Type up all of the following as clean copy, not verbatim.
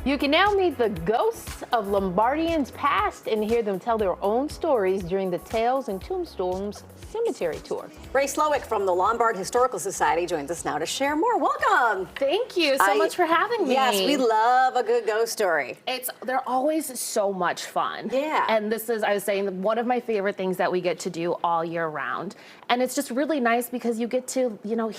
You can now meet the ghosts of Lombardians past and hear them tell their own stories during the Tales and Tombstones Cemetery tour. Rae Slowik from the Lombard Historical Society joins us now to share more. Welcome. Thank you so much for having me. Yes, we love a good ghost story. They're always so much fun. Yeah. And this is, I was saying, one of my favorite things that we get to do all year round. And it's just really nice because you get to,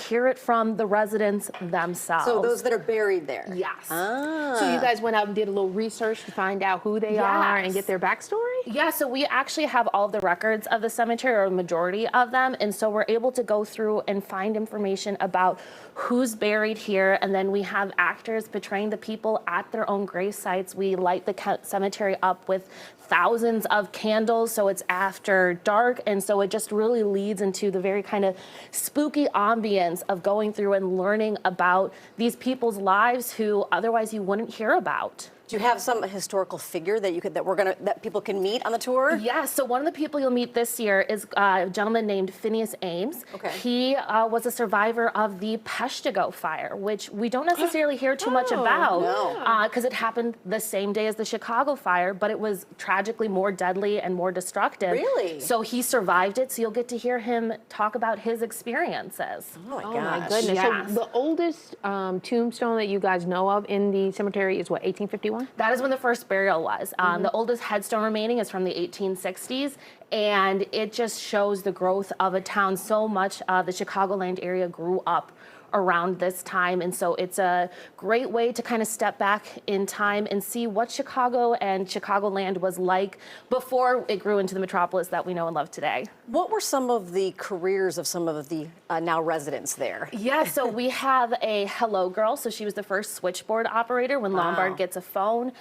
hear it from the residents themselves. So those that are buried there. Yes. Ah. So you guys went out and did a little research to find out who they are and get their backstory? Yeah, so we actually have all the records of the cemetery, or a majority of them, and so we're able to go through and find information about who's buried here, and then we have actors portraying the people at their own grave sites. We light the cemetery up with thousands of candles, so it's after dark, and so it just really leads into the very kind of spooky ambience of going through and learning about these people's lives who otherwise you wouldn't hear about. Do you have some historical figure that people can meet on the tour? Yeah, so one of the people you'll meet this year is a gentleman named Phineas Ames. Okay. He was a survivor of the Peshtigo fire, which we don't necessarily hear too much about because it happened the same day as the Chicago fire, but it was tragically more deadly and more destructive. Really? So he survived it, so you'll get to hear him talk about his experiences. Oh my Oh gosh. my goodness. Yes. So the oldest tombstone that you guys know of in the cemetery is what, 1851? That is when the first burial was. The oldest headstone remaining is from the 1860s, and it just shows the growth of a town. So much the Chicagoland area grew up around this time, and so it's a great way to kind of step back in time and see what Chicago and Chicagoland was like before it grew into the metropolis that we know and love today. What were some of the careers of some of the now residents there? Yeah, so we have a hello girl. So she was the first switchboard operator when Lombard gets a phone.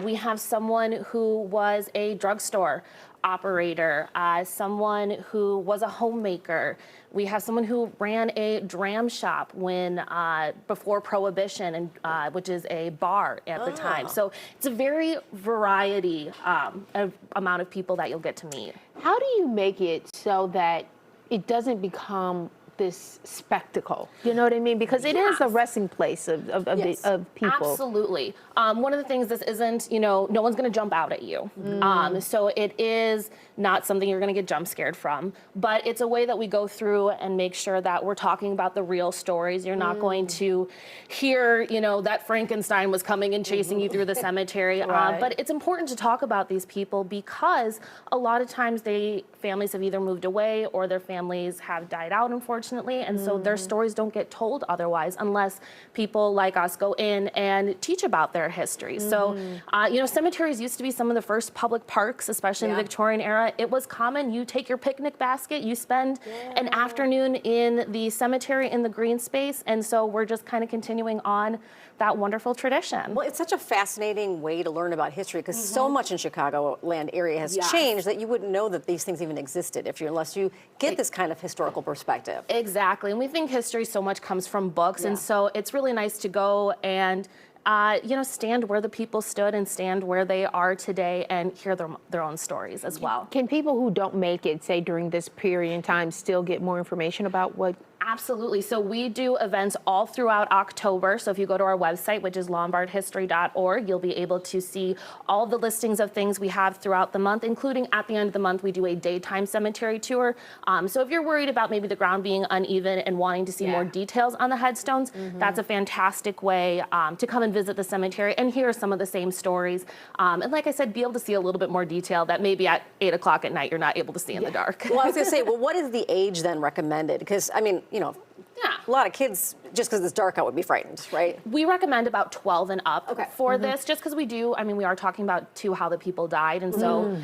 We have someone who was a drugstore operator, someone who was a homemaker. We have someone who ran a dram shop before Prohibition, and which is a bar at the time. So it's a very variety amount of people that you'll get to meet. How do you make it so that it doesn't become this spectacle? You know what I mean? Because it is a resting place of people. Absolutely. One of the things, this isn't, no one's going to jump out at you. So it is not something you're going to get jump scared from, but it's a way that we go through and make sure that we're talking about the real stories. You're not going to hear, that Frankenstein was coming and chasing you through the cemetery. But it's important to talk about these people because a lot of times families have either moved away or their families have died out, unfortunately, and so their stories don't get told otherwise unless people like us go in and teach about their history. So, cemeteries used to be some of the first public parks, especially in the Victorian era. It was common. You take your picnic basket, you spend an afternoon in the cemetery in the green space, and so we're just kind of continuing on that wonderful tradition. Well, it's such a fascinating way to learn about history because so much in Chicagoland area has changed that you wouldn't know that these things even existed unless you get this kind of historical perspective. Exactly, and we think history so much comes from books, and so it's really nice to go and stand where the people stood and stand where they are today and hear their own stories as well. Can people who don't make it, say during this period in time, still get more information about what? Absolutely. So we do events all throughout October. So if you go to our website, which is lombardhistory.org, you'll be able to see all the listings of things we have throughout the month, including at the end of the month, we do a daytime cemetery tour. So if you're worried about maybe the ground being uneven and wanting to see more details on the headstones, that's a fantastic way to come and visit the cemetery and hear some of the same stories. And like I said, be able to see a little bit more detail that maybe at 8 o'clock at night you're not able to see in the dark. Well, I was going to say, what is the age then recommended? Because, a lot of kids, just because it's dark out, would be frightened, right? We recommend about 12 and up for this, just because we are talking about, too, how the people died. And so,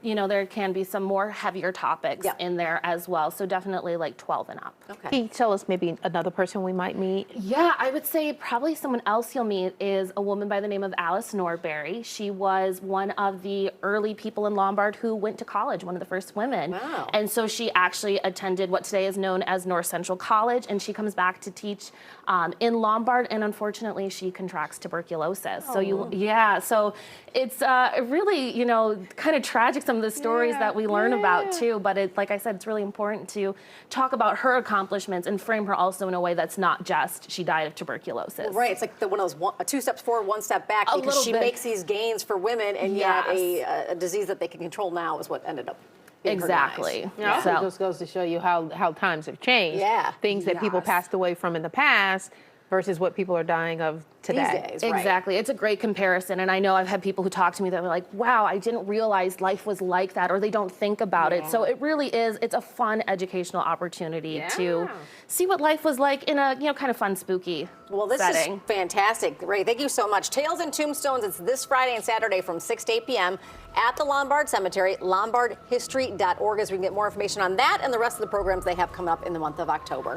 there can be some more heavier topics in there as well. So definitely like 12 and up. Okay. Can you tell us maybe another person we might meet? Yeah, I would say probably someone else you'll meet is a woman by the name of Alice Norbury. She was one of the early people in Lombard who went to college, one of the first women. Wow. And so she actually attended what today is known as North Central College, and she comes back to teach in Lombard, and unfortunately, she contracts tuberculosis. So so it's really, you know, kind of tragic, some of the stories that we learn about too. But it, like I said, it's really important to talk about her accomplishments and frame her also in a way that's not just she died of tuberculosis. Right, it's like one of those 2 steps forward, 1 step back, because she makes these gains for women, and yet a disease that they can control now is what ended up being her demise. Yeah. So it just goes to show you how times have changed. Yeah. Things that people passed away from in the past versus what people are dying of today. These days, right. Exactly. It's a great comparison. And I know I've had people who talk to me that were like, wow, I didn't realize life was like that, or they don't think about it. So it really is, it's a fun educational opportunity to see what life was like in a, you know, kind of fun, spooky setting. Is fantastic. Rae, thank you so much. Tales and Tombstones, it's this Friday and Saturday from 6 to 8 p.m. at the Lombard Cemetery, lombardhistory.org, as we can get more information on that and the rest of the programs they have coming up in the month of October.